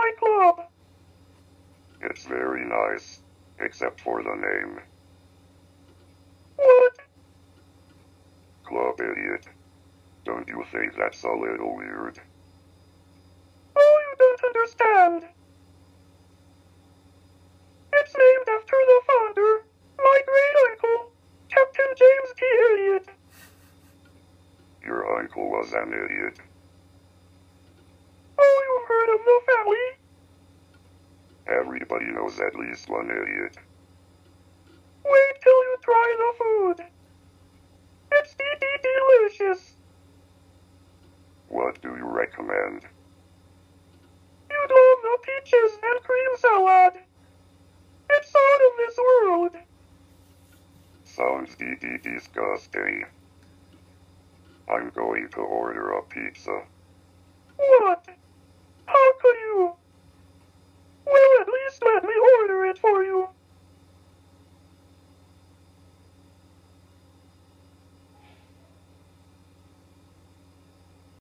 my club. It's very nice, except for the name. What? Club Idiot. Don't you think that's a little weird? Oh, you don't understand. It's named after the founder, my great-uncle, Captain James T. Elliot. Your uncle was an idiot. Oh, you've heard of the family? Everybody knows at least one idiot. Wait till you try the food. It's delicious. What do you recommend? You'd love the peaches and cream salad. It's out of this world. Sounds disgusting. I'm going to order a pizza. What?